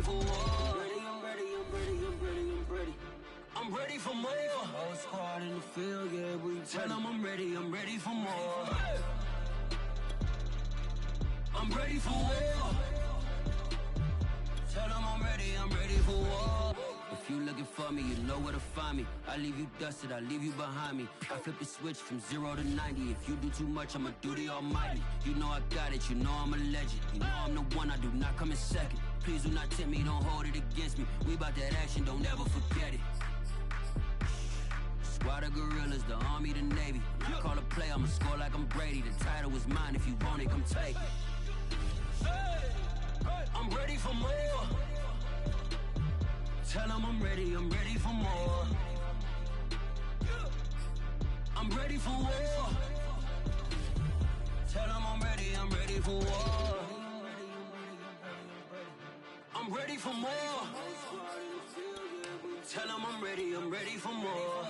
ready for war. I'm ready. I'm ready for more. Whole squad in the field, yeah, we tell them I'm ready for more. I'm ready for war. Tell them I'm ready for war. If you looking for me, you know where to find me. I leave you dusted, I leave you behind me. I flip the switch from 0 to 90. If you do too much, I'ma do the almighty. You know I got it, you know I'm a legend. You know I'm the one, I do not come in second. Please do not tempt me, don't hold it against me. We bout that action, don't ever forget it. Squad of gorillas, the army, the navy. When I call a play, I'ma score like I'm Brady. The title is mine, if you want it, come take it. I'm ready for more. Tell them I'm ready for more. I'm ready for war. Tell them I'm ready for war. I'm ready for more. Tell them I'm ready for more.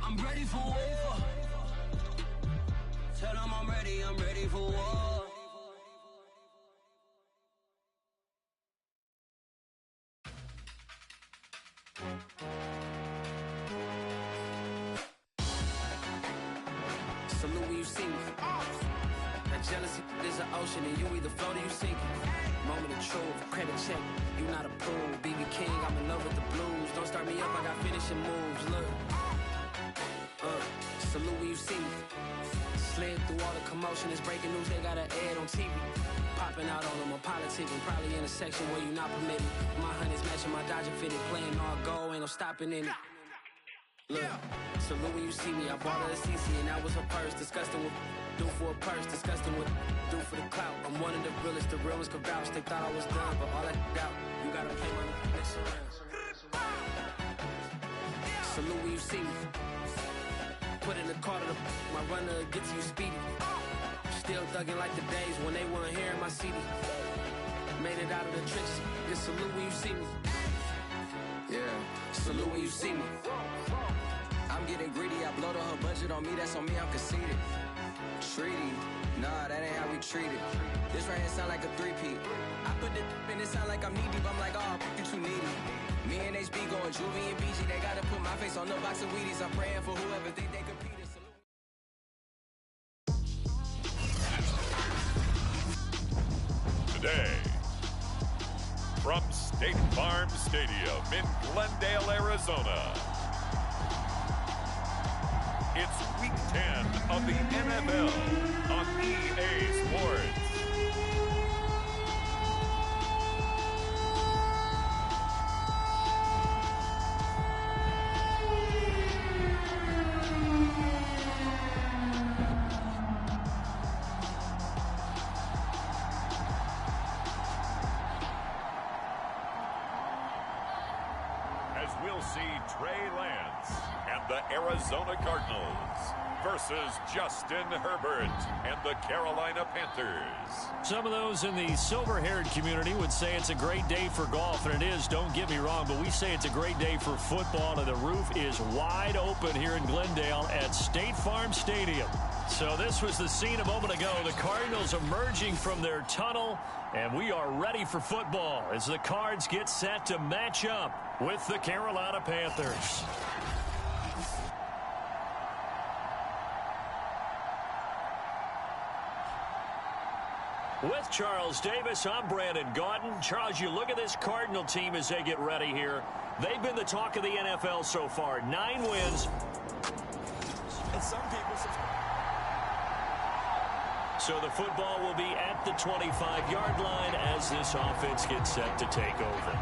I'm ready for war. Tell them I'm ready for war. Salute when you see me. That jealousy is an ocean and you either float or you sink it. Moment of truth, credit check, you not approved. BB King, I'm in love with the blues. Don't start me up, I got finishing moves, look. Salute when you see me. Slid through all the commotion, it's breaking news, they got an ad on TV. Popping out on them, I'm politicking, probably in a section where you not permitted. My honey's matching my Dodger fitted, playing all goal, ain't no stopping in it. Look, salute when you see me, I bought her a CC and that was her purse. Disgusting with do for a purse, disgusting with do for the clout. I'm one of the realest, the real ones could vouch. They thought I was done, but all I doubt, you gotta pay money to mix around. Salute when you see me. Put in the car to the my runner gets you speedy. Still thugging like the days when they weren't here in my city. Made it out of the trenches. Just salute when you see me. Yeah, salute when you see me. I'm getting greedy, I blow to her budget on me, that's on me, I'm conceited. Treaty, nah, that ain't how we treat it. This right here sound like a three-peat. I put the in it sound like I'm knee deep, I'm like, oh, you too needy. Me and HB going Juvie and BG, they gotta put my face on the box of Wheaties. I'm praying for whoever think they compete. Today, from State Farm Stadium in Glendale, Arizona, it's Week 10 of the NFL on EA Sports. As we'll see Trey Lance and the Arizona Cardinals versus Justin Herbert and the Carolina Panthers. Some of those in the silver-haired community would say it's a great day for golf, and it is, don't get me wrong, but we say it's a great day for football, and the roof is wide open here in Glendale at State Farm Stadium. So this was the scene a moment ago. The Cardinals emerging from their tunnel, and we are ready for football as the Cards get set to match up with the Carolina Panthers. With Charles Davis, I'm Brandon Gaudin. Charles, you look at this Cardinal team as they get ready here. They've been the talk of the NFL so far. 9 wins. And some people... So the football will be at the 25-yard line as this offense gets set to take over.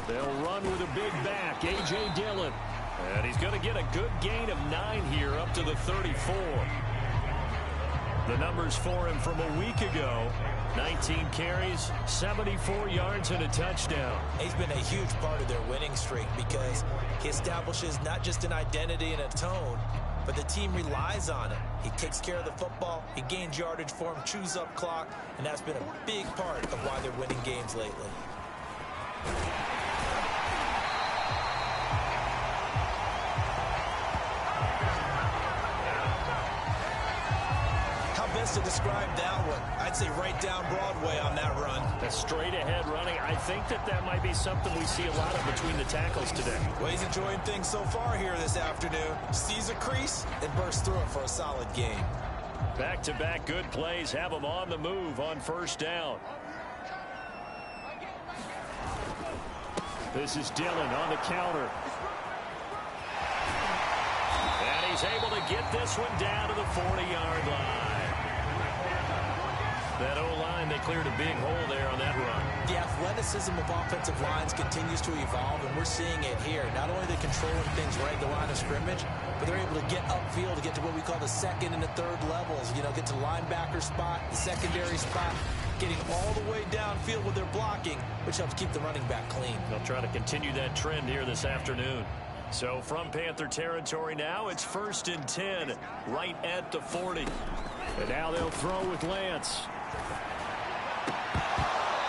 They'll run with a big back, A.J. Dillon. And he's going to get a good gain of 9 here up to the 34. The numbers for him from a week ago. 19 carries, 74 yards, and a touchdown. He's been a huge part of their winning streak because he establishes not just an identity and a tone, but the team relies on it. He takes care of the football, he gains yardage for him, chews up clock, and that's been a big part of why they're winning games lately. to describe that one. I'd say right down Broadway on that run. The straight-ahead running, I think that might be something we see a lot of between the tackles today. Well, he's enjoying things so far here this afternoon. Sees a crease and bursts through it for a solid game. Back-to-back good plays have them on the move on first down. This is Dillon on the counter. And he's able to get this one down to the 40-yard line. That O-line, they cleared a big hole there on that run. The athleticism of offensive lines continues to evolve, and we're seeing it here. Not only are they controlling things right at the line of scrimmage, but they're able to get upfield to get to what we call the second and the third levels. You know, get to the linebacker spot, the secondary spot, getting all the way downfield with their blocking, which helps keep the running back clean. They'll try to continue that trend here this afternoon. So from Panther territory now, it's 1st and 10, right at the 40. And now they'll throw with Lance.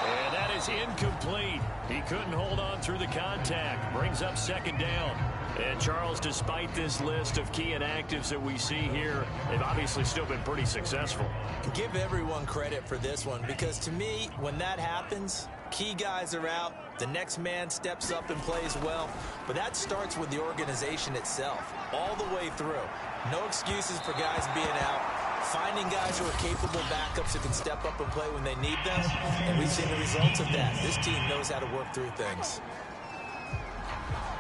And that is incomplete. He couldn't hold on through the contact. Brings up 2nd down. And Charles, despite this list of key inactives that we see here, they've obviously still been pretty successful. Give everyone credit for this one, because to me, when that happens, key guys are out, the next man steps up and plays well, but that starts with the organization itself, all the way through. No excuses for guys being out, finding guys who are capable backups who can step up and play when they need them, and we've seen the results of that. This team knows how to work through things.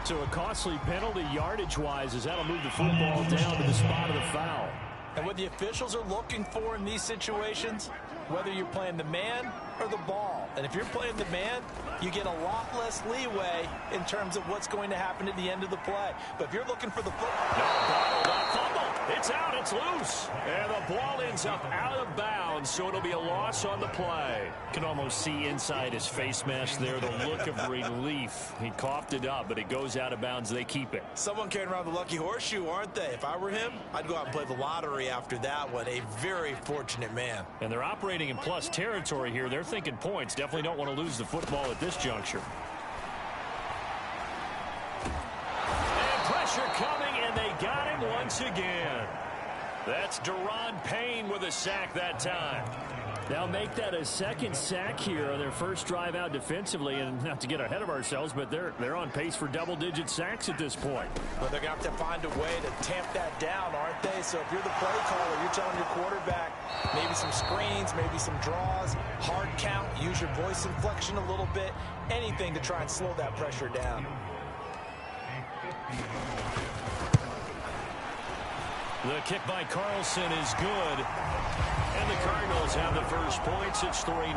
So a costly penalty yardage-wise, as that'll move the football down to the spot of the foul. And what the officials are looking for in these situations, whether you're playing the man or the ball. And if you're playing the man, you get a lot less leeway in terms of what's going to happen at the end of the play. But if you're looking for the football... No, fumble. It's out. It's loose. And the ball ends up out of bounds, so it'll be a loss on the play. Can almost see inside his face mask there the look of relief. He coughed it up, but it goes out of bounds. They keep it. Someone carrying around the lucky horseshoe, aren't they? If I were him, I'd go out and play the lottery after that one. A very fortunate man. And they're operating in plus territory here. They're thinking points. Definitely don't want to lose the football at this juncture. And pressure coming, and they got him once again. That's Deron Payne with a sack that time. They'll make that a 2nd sack here on their first drive out defensively, and not to get ahead of ourselves, but they're on pace for double-digit sacks at this point. But they're going to have to find a way to tamp that down, aren't they? So if you're the play caller, you're telling your quarterback maybe some screens, maybe some draws, hard count, use your voice inflection a little bit, anything to try and slow that pressure down. The kick by Carlson is good. And the Cardinals have the first points. It's 3-0.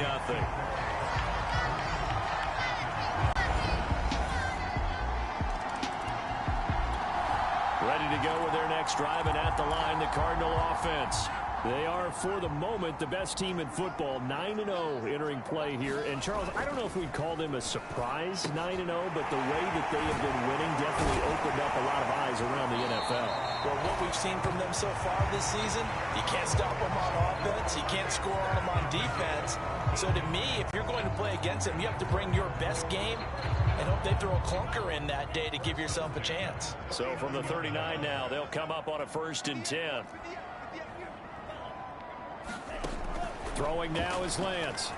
Ready to go with their next drive, and at the line, the Cardinal offense. They are, for the moment, the best team in football, 9-0 entering play here. And, Charles, I don't know if we'd call them a surprise 9-0, but the way that they have been winning definitely opened up a lot of eyes around the NFL. Well, what we've seen from them so far this season, you can't stop them on offense, you can't score on them on defense. So to me, if you're going to play against them, you have to bring your best game and hope they throw a clunker in that day to give yourself a chance. So from the 39 now, they'll come up on a 1st and 10. Throwing now is Lance.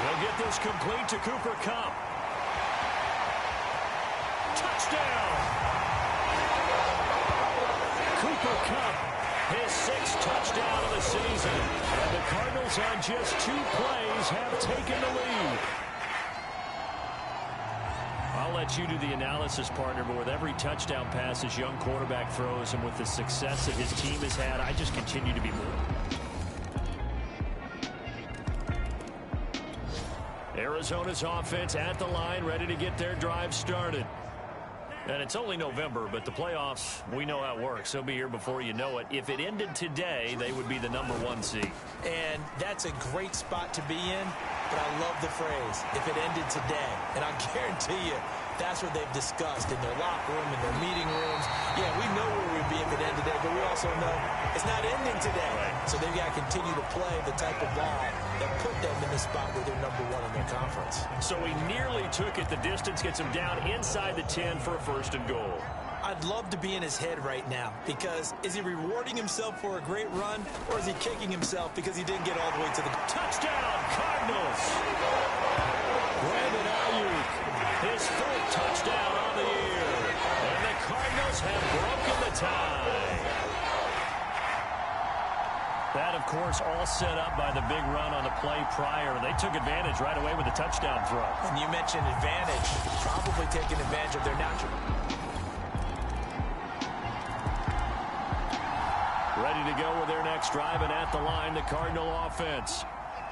They'll get this complete to Cooper Kupp. Touchdown! Cooper Kupp, his 6th touchdown of the season. And the Cardinals on just 2 plays have taken the lead. I'll let you do the analysis, partner, but with every touchdown pass this young quarterback throws and with the success that his team has had, I just continue to be moved. Arizona's offense at the line, ready to get their drive started. And it's only November, but the playoffs, we know how it works. They'll be here before you know it. If it ended today, they would be the #1 seed. And that's a great spot to be in, but I love the phrase, if it ended today. And I guarantee you, that's what they've discussed in their locker room, in their meeting rooms. Yeah, we know where we'd be if it ended today, but we also know it's not ending today. Right. So they've got to continue to play the type of ball that put them in the spot where they're #1 in their conference. So he nearly took it the distance, gets him down inside the 10 for a 1st and goal. I'd love to be in his head right now, because is he rewarding himself for a great run, or is he kicking himself because he didn't get all the way to the touchdown, Cardinals. Brandon Ayuk, his fourth touchdown on the year, and the Cardinals have broken the tie. That, of course, all set up by the big run on the play prior. They took advantage right away with the touchdown throw. And you mentioned advantage, probably taking advantage of their natural. Ready to go with their next drive, and at the line, the Cardinal offense.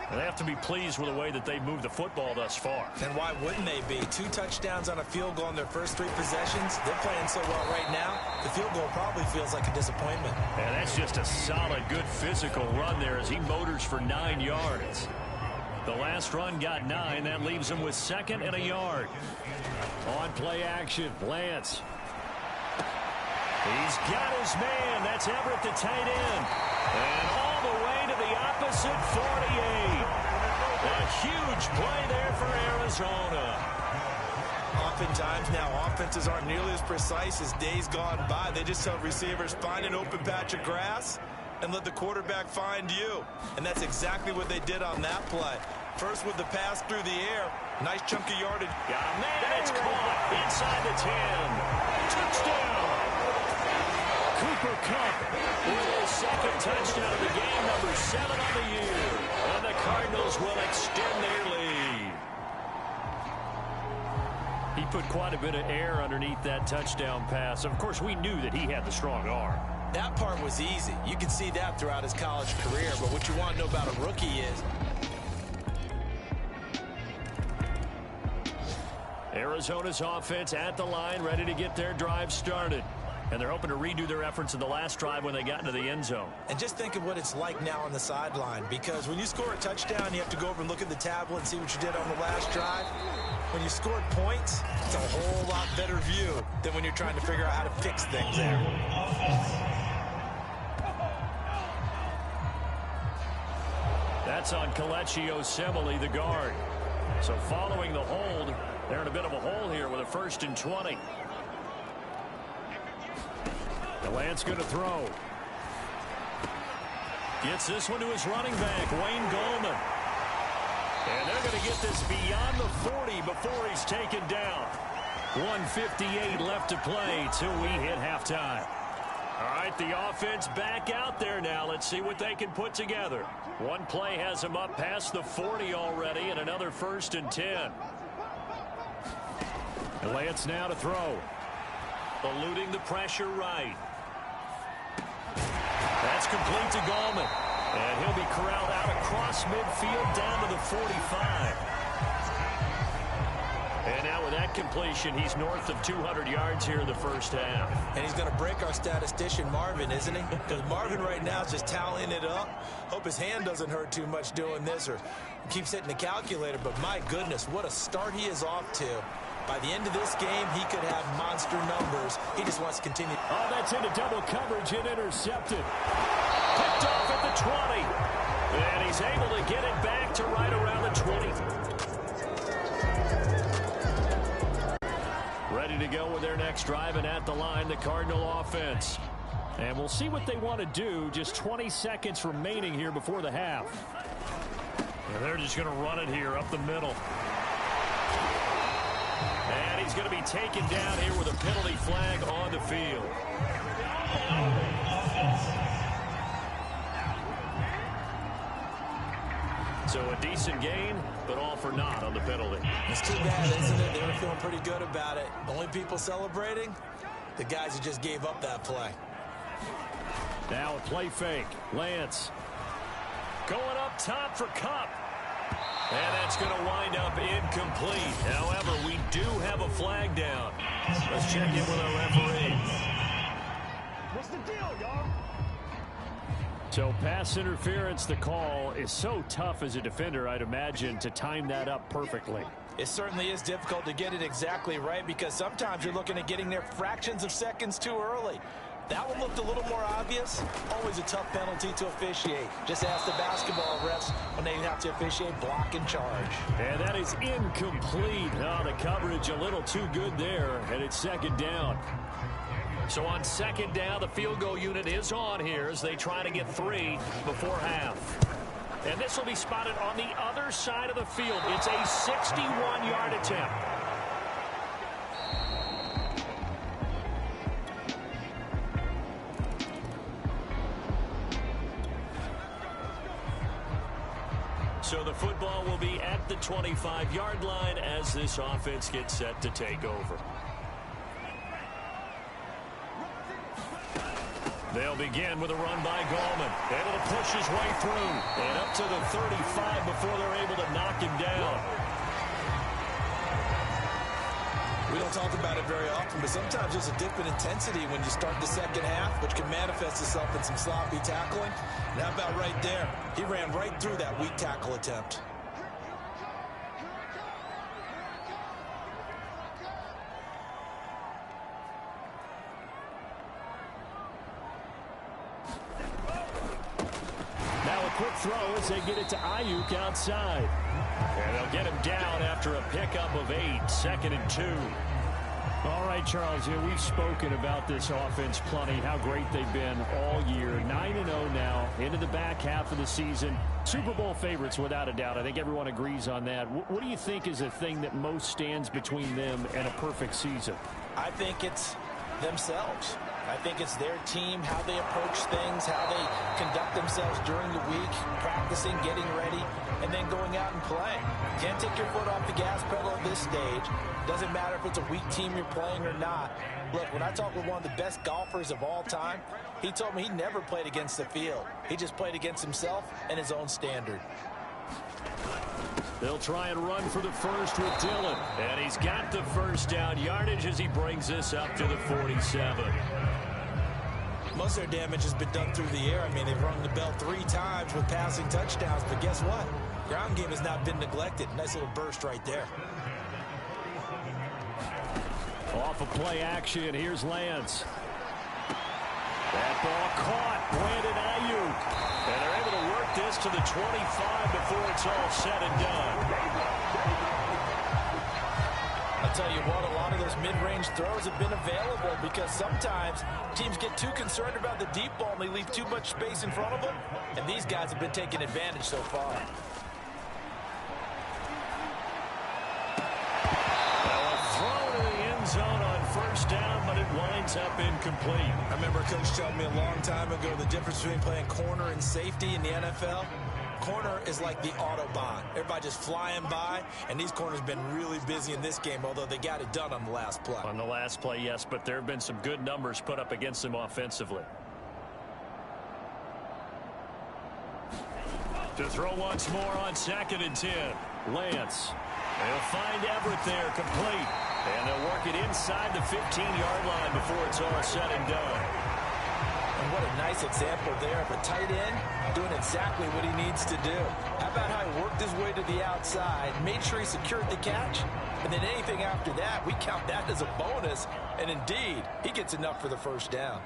And they have to be pleased with the way that they've moved the football thus far. And why wouldn't they be? 2 touchdowns on a field goal in their first 3 possessions. They're playing so well right now, the field goal probably feels like a disappointment. And that's just a solid, good physical run there as he motors for 9 yards. The last run got 9. That leaves him with 2nd and a yard. On play action, Lance. He's got his man. That's Everett, the tight end. And all the way to the opposite 48. A huge play there for Arizona. Oftentimes now, offenses aren't nearly as precise as days gone by. They just tell receivers, find an open patch of grass and let the quarterback find you. And that's exactly what they did on that play. First with the pass through the air. Nice chunk of yardage. Got a man. It's caught inside the 10. Touchdown. Cooper Kupp with his 2nd touchdown of the game, number 7 on the year. And the Cardinals will extend their lead. He put quite a bit of air underneath that touchdown pass. Of course, we knew that he had the strong arm. That part was easy. You can see that throughout his college career. But what you want to know about a rookie is Arizona's offense at the line, ready to get their drive started. And they're hoping to redo their efforts in the last drive when they got into the end zone. And just think of what it's like now on the sideline, because when you score a touchdown, you have to go over and look at the tablet and see what you did on the last drive. When you scored points, it's a whole lot better view than when you're trying to figure out how to fix things there. That's on Kelechi Osemele, the guard. So following the hold, they're in a bit of a hole here with a 1st and 20. Lance going to throw. Gets this one to his running back, Wayne Gallman. And they're going to get this beyond the 40 before he's taken down. 1:58 left to play till we hit halftime. All right, the offense back out there now. Let's see what they can put together. One play has them up past the 40 already, and another 1st and 10. Lance now to throw. Eluding the pressure right. That's complete to Gallman. And he'll be corralled out across midfield down to the 45. And now with that completion, he's north of 200 yards here in the first half. And he's going to break our statistician Marvin, isn't he? Because Marvin right now is just tallying it up. Hope his hand doesn't hurt too much doing this or keeps hitting the calculator. But my goodness, what a start he is off to. By the end of this game, he could have monster numbers. He just wants to continue. Oh, that's into double coverage and intercepted. Picked off at the 20. And he's able to get it back to right around the 20. Ready to go with their next drive, and at the line, the Cardinal offense. And we'll see what they want to do. Just 20 seconds remaining here before the half. And they're just going to run it here up the middle. And he's going to be taken down here with a penalty flag on the field. So a decent gain, but all for naught on the penalty. It's too bad, isn't it? They were feeling pretty good about it. The only people celebrating, the guys who just gave up that play. Now a play fake. Lance going up top for Kupp. And that's going to wind up incomplete. However, we do have a flag down. Let's check in with our referee. What's the deal, y'all? So pass interference, the call is so tough as a defender, I'd imagine, to time that up perfectly. It certainly is difficult to get it exactly right because sometimes you're looking at getting there fractions of seconds too early. That one looked a little more obvious. Always a tough penalty to officiate. Just ask the basketball refs when they have to officiate block and charge. And that is incomplete. Oh, the coverage a little too good there, and it's 2nd down. So on second down, the field goal unit is on here as they try to get 3 before half. And this will be spotted on the other side of the field. It's a 61-yard attempt. So the football will be at the 25-yard line as this offense gets set to take over. They'll begin with a run by Gallman. Able to push his way through. And up to the 35 before they're able to knock him down. We don't talk about it very often, but sometimes there's a dip in intensity when you start the second half, which can manifest itself in some sloppy tackling. And how about right there? He ran right through that weak tackle attempt. Quick throw as they get it to Ayuk outside. And they'll get him down after a pickup of 8, 2nd and 2. All right, Charles, we've spoken about this offense plenty, how great they've been all year. 9-0 now, into the back half of the season. Super Bowl favorites, without a doubt. I think everyone agrees on that. What do you think is the thing that most stands between them and a perfect season? I think it's themselves. I think it's their team, how they approach things, how they conduct themselves during the week, practicing, getting ready, and then going out and playing. Can't take your foot off the gas pedal at this stage. Doesn't matter if it's a weak team you're playing or not. Look, when I talk with one of the best golfers of all time, he told me he never played against the field. He just played against himself and his own standard. They'll try and run for the first with Dillon. And he's got the first down yardage as he brings this up to the 47. Most of their damage has been done through the air. I mean, they've rung the bell 3 times with passing touchdowns, but guess what? Ground game has not been neglected. Nice little burst right there. Off of play action, here's Lance. That ball caught, Brandon Ayuk. And they're able to work this to the 25 before it's all said and done. I'll tell you what, a lot of those mid-range throws have been available because sometimes teams get too concerned about the deep ball and they leave too much space in front of them, and these guys have been taking advantage so far. Throw to the end zone on first down, but it winds up incomplete. I remember a coach telling me a long time ago the difference between playing corner and safety in the NFL. Corner is like the Autobahn. Everybody just flying by, and these corners have been really busy in this game, although they got it done on the last play. On the last play, yes, but there have been some good numbers put up against them offensively. To throw once more on 2nd and 10. Lance. They'll find Everett there, complete. And they'll work it inside the 15-yard line before it's all said and done. And what a nice example there of a tight end doing exactly what he needs to do. How about how he worked his way to the outside, made sure he secured the catch, and then anything after that, we count that as a bonus. And indeed, he gets enough for the first down.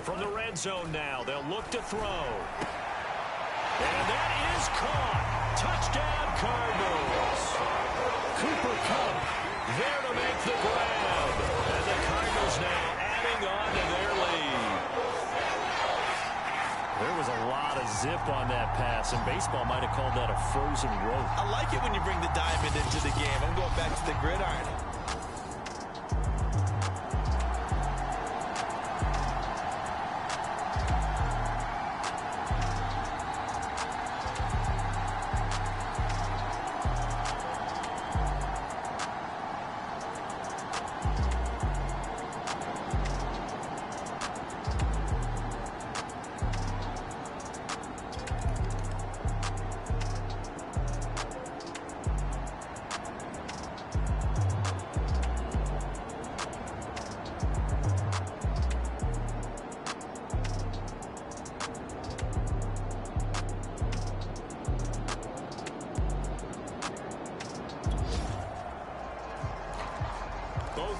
From the red zone now, they'll look to throw. And that is caught. Touchdown, Cardinals. Cooper Kupp there to make the grab. And the Cardinals now adding on to their lead. There was a lot of zip on that pass, and baseball might have called that a frozen rope. I like it when you bring the diamond into the game. I'm going back to the gridiron.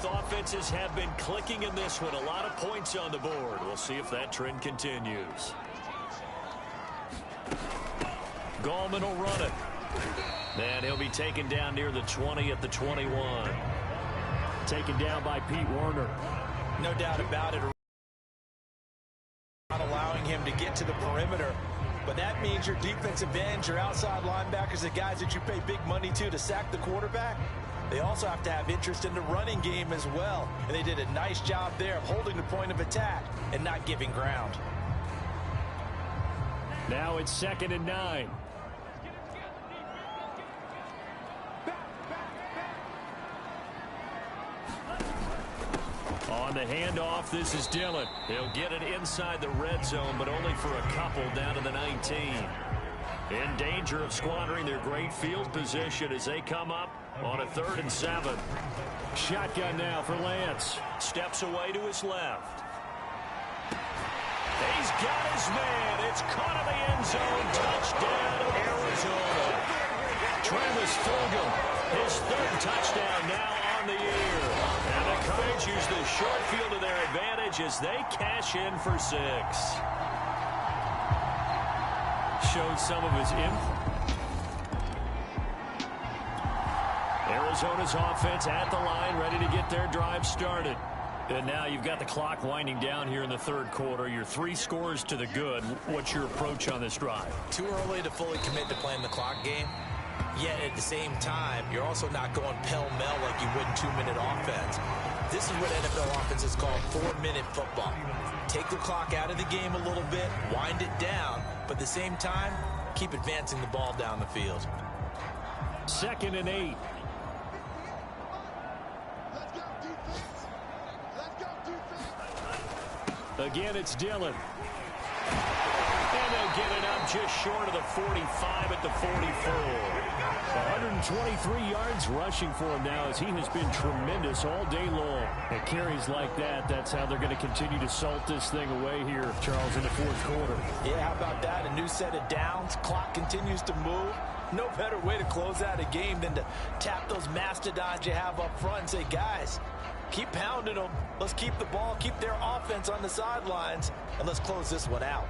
Offenses have been clicking in this one. A lot of points on the board. We'll see if that trend continues. Gallman will run it. And he'll be taken down near the 20 at the 21. Taken down by Pete Werner. No doubt about it. Not allowing him to get to the perimeter. But that means your defensive ends, your outside linebackers, the guys that you pay big money to sack the quarterback, they also have to have interest in the running game as well. And they did a nice job there of holding the point of attack and not giving ground. Now it's 2nd and 9. On the handoff, this is Dillon. He'll get it inside the red zone, but only for a couple down to the 19. In danger of squandering their great field position as they come up on a 3rd and 7. Shotgun now for Lance. Steps away to his left. He's got his man. It's caught in the end zone. Touchdown, Arizona. Travis Fulgham, his 3rd touchdown now on the year. And the Cards use the short field to their advantage as they cash in for 6. Showed some of his Arizona's offense at the line, ready to get their drive started. And now you've got the clock winding down here in the 3rd quarter. You're 3 scores to the good. What's your approach on this drive? Too early to fully commit to playing the clock game. Yet at the same time, you're also not going pell-mell like you would in 2-minute offense. This is what NFL offenses call 4-minute football. Take the clock out of the game a little bit, wind it down, but at the same time, keep advancing the ball down the field. 2nd and 8. Again, it's Dillon. And they'll get it up just short of the 45 at the 44. 123 yards rushing for him now as he has been tremendous all day long. At carries like that, that's how they're going to continue to salt this thing away here, Charles, in the 4th quarter. Yeah, how about that? A new set of downs. Clock continues to move. No better way to close out a game than to tap those mastodons you have up front and say, guys, keep pounding them. Let's keep the ball, keep their offense on the sidelines, and let's close this one out.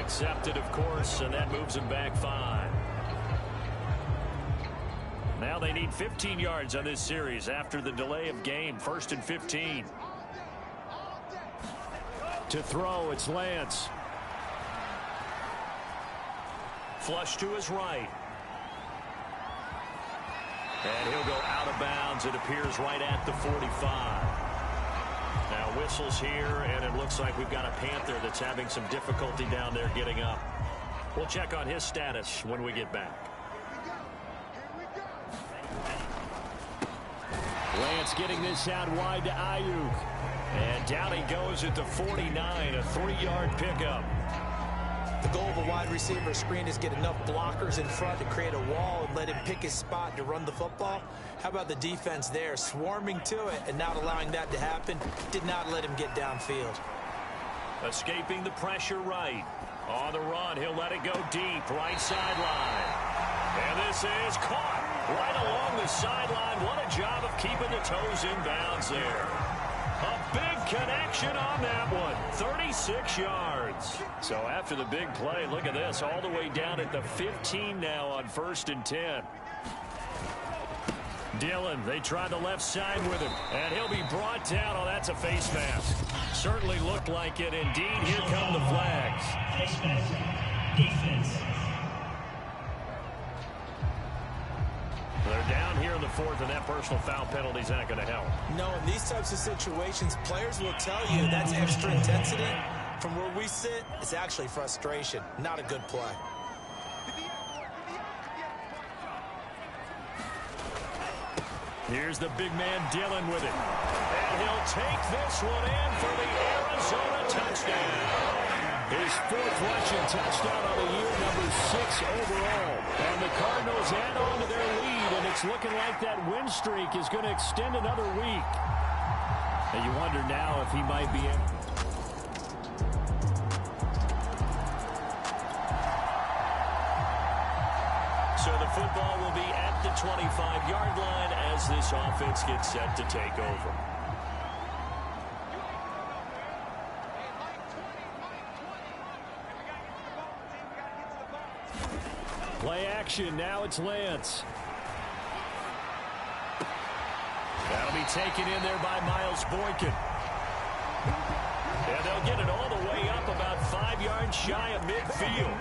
Accepted, of course, and that moves him back 5. Now they need 15 yards on this series after the delay of game. 1st and 15. To throw, it's Lance. Flush to his right. And he'll go out of bounds, it appears, right at the 45. Now whistles here, and it looks like we've got a Panther that's having some difficulty down there getting up. We'll check on his status when we get back. Lance getting this out wide to Ayuk. And down he goes at the 49, a 3-yard pickup. The goal of a wide receiver screen is get enough blockers in front to create a wall and let him pick his spot to run the football. How about the defense there, swarming to it and not allowing that to happen? Did not let him get downfield. Escaping the pressure right. On the run, he'll let it go deep, right sideline. And this is caught right along the sideline. What a job of keeping the toes in bounds there. A big connection on that one. 36 yards. So after the big play, look at this, all the way down at the 15 now on 1st and 10. Dillon, they try the left side with him, and he'll be brought down. Oh, that's a face mask. Certainly looked like it. Indeed, here come the flags. Face mask. Defense. They're down here in the 4th, and that personal foul penalty is not going to help. No, in these types of situations, players will tell you that's extra intensity. From where we sit, it's actually frustration, not a good play. Here's the big man Dillon with it. And he'll take this one in for the Arizona touchdown. His fourth rushing touchdown on the year, number 6 overall. And the Cardinals add on to their lead, and it's looking like that win streak is going to extend another week. And you wonder now if he might be in. So the football will be at the 25-yard line as this offense gets set to take over. Play action. Now it's Lance. That'll be taken in there by Miles Boykin. And they'll get it all the way up about 5 yards shy of midfield.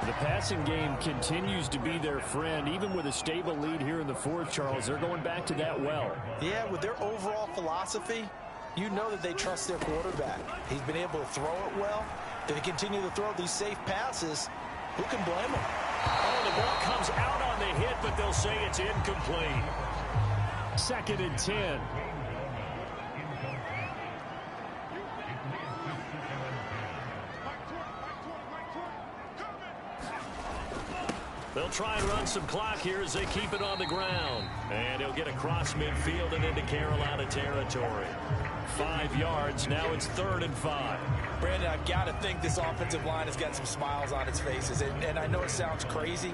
The passing game continues to be their friend. Even with a stable lead here in the fourth, Charles, they're going back to that well. Yeah, with their overall philosophy, you know that they trust their quarterback. He's been able to throw it well. If they continue to throw these safe passes, who can blame them? Oh, the ball comes out on the hit, but they'll say it's incomplete. 2nd and 10. They'll try and run some clock here as they keep it on the ground. And he'll get across midfield and into Carolina territory. 5 yards. Now it's 3rd and 5. Brandon, I've got to think this offensive line has got some smiles on its faces. And I know it sounds crazy,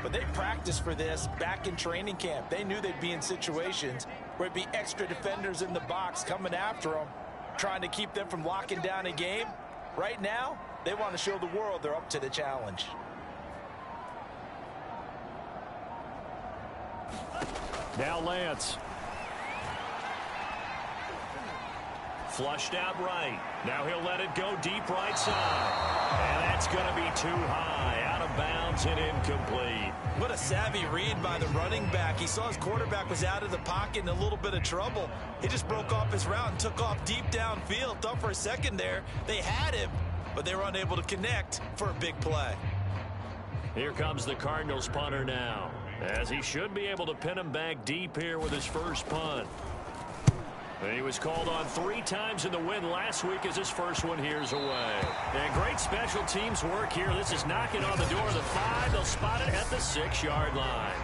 but they practiced for this back in training camp. They knew they'd be in situations where it'd be extra defenders in the box coming after them, trying to keep them from locking down a game. Right now, they want to show the world they're up to the challenge. Now Lance. Flushed out right. Now he'll let it go deep right side. And that's going to be too high. Out of bounds and incomplete. What a savvy read by the running back. He saw his quarterback was out of the pocket in a little bit of trouble. He just broke off his route and took off deep downfield. Thought for a second there they had him, but they were unable to connect for a big play. Here comes the Cardinals punter now, as he should be able to pin him back deep here with his first punt. And he was called on 3 times in the win last week as his first one here's away. And great special teams work here. This is knocking on the door of the 5. They'll spot it at the 6-yard line.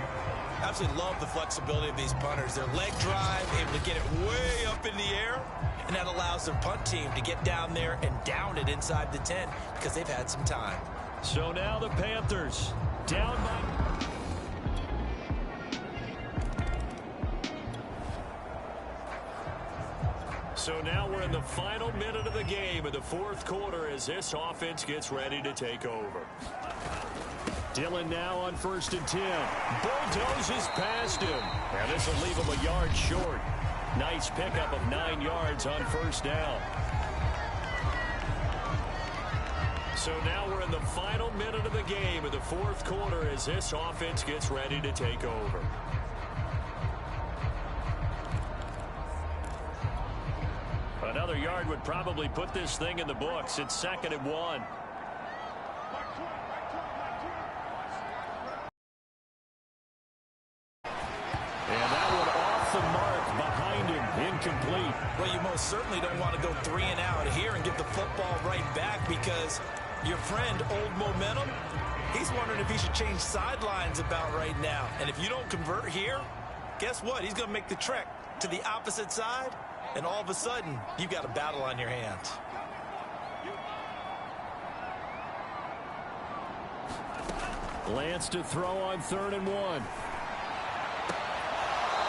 Absolutely love the flexibility of these punters. Their leg drive, able to get it way up in the air, and that allows their punt team to get down there and down it inside the 10 because they've had some time. So now the Panthers down by... So now we're in the final minute of the game in the fourth quarter as this offense gets ready to take over. Dillon now on 1st and 10. Bulldozes past him. And this will leave him a yard short. Nice pickup of 9 yards on 1st down. So now we're in the final minute of the game in the fourth quarter as this offense gets ready to take over. Another yard would probably put this thing in the books. It's 2nd and 1. And that one off the mark behind him. Incomplete. Well, you most certainly don't want to go 3 and out here and get the football right back because your friend, Old Momentum, he's wondering if he should change sidelines about right now. And if you don't convert here, guess what? He's going to make the trek to the opposite side. And all of a sudden, you've got a battle on your hands. Lance to throw on 3rd and 1.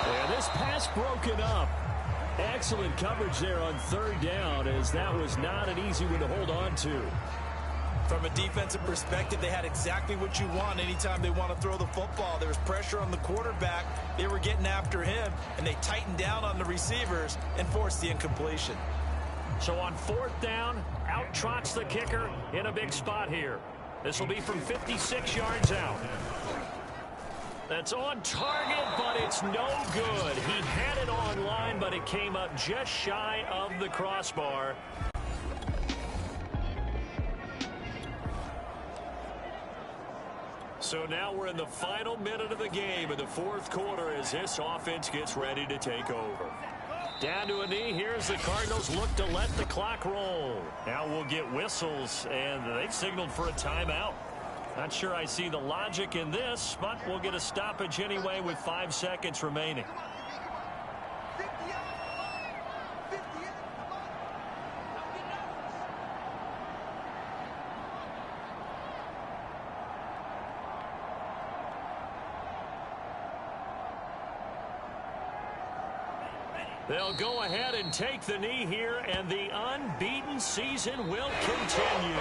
And this pass broken up. Excellent coverage there on 3rd down, as that was not an easy one to hold on to. From a defensive perspective, they had exactly what you want anytime they want to throw the football. There was pressure on the quarterback. They were getting after him, and they tightened down on the receivers and forced the incompletion. So on 4th down, out trots the kicker in a big spot here. This will be from 56 yards out. That's on target, but it's no good. He had it on line, but it came up just shy of the crossbar. So now we're in the final minute of the game in the fourth quarter as this offense gets ready to take over. Down to a knee. Here's the Cardinals look to let the clock roll. Now we'll get whistles, and they've signaled for a timeout. Not sure I see the logic in this, but we'll get a stoppage anyway with 5 seconds remaining. They'll go ahead and take the knee here, and the unbeaten season will continue.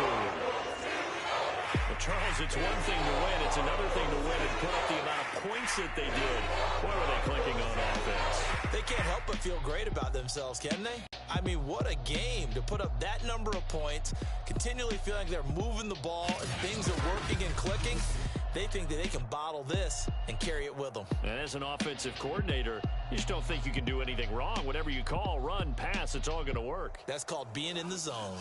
Well, Charles, it's one thing to win. It's another thing to win and put up the amount of points that they did. Boy, were they clicking on offense. They can't help but feel great about themselves, can they? I mean, what a game to put up that number of points, continually feeling like they're moving the ball and things are working and clicking. They think that they can bottle this and carry it with them. And as an offensive coordinator, you just don't think you can do anything wrong. Whatever you call, run, pass, it's all going to work. That's called being in the zone.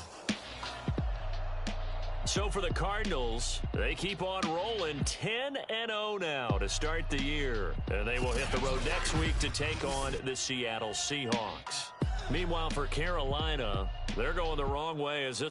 So for the Cardinals, they keep on rolling 10-0 now to start the year. And they will hit the road next week to take on the Seattle Seahawks. Meanwhile, for Carolina, they're going the wrong way as this